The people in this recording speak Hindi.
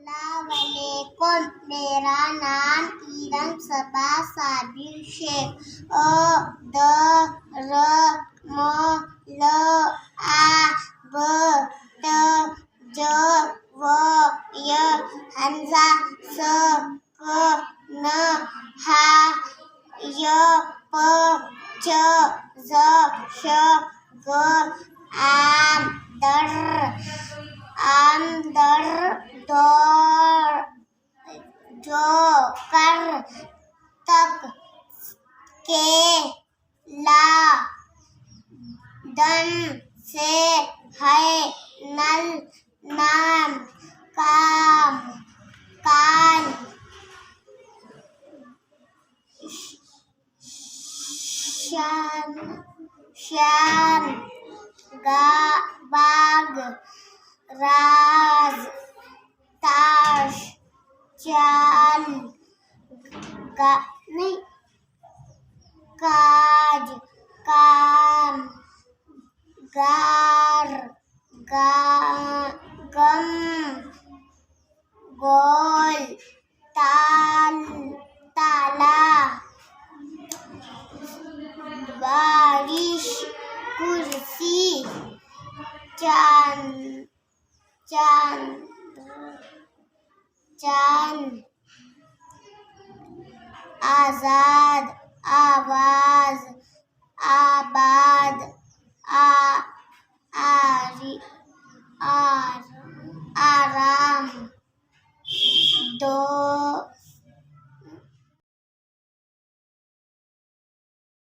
अस्सलामुअलैकुम। मेरा नाम ईरम सबा साबिर शेख। अ द र म ल आ ब त ज व य हमजा स क न ह य प च ज श ग आम दर दौड़ जो कर तक के ला दन से है नल नाम काम कान शान बाग राज ताश चाल काज काम गार गम गोल ताला बारिश कुर्सी चांद आजाद आवाज आबा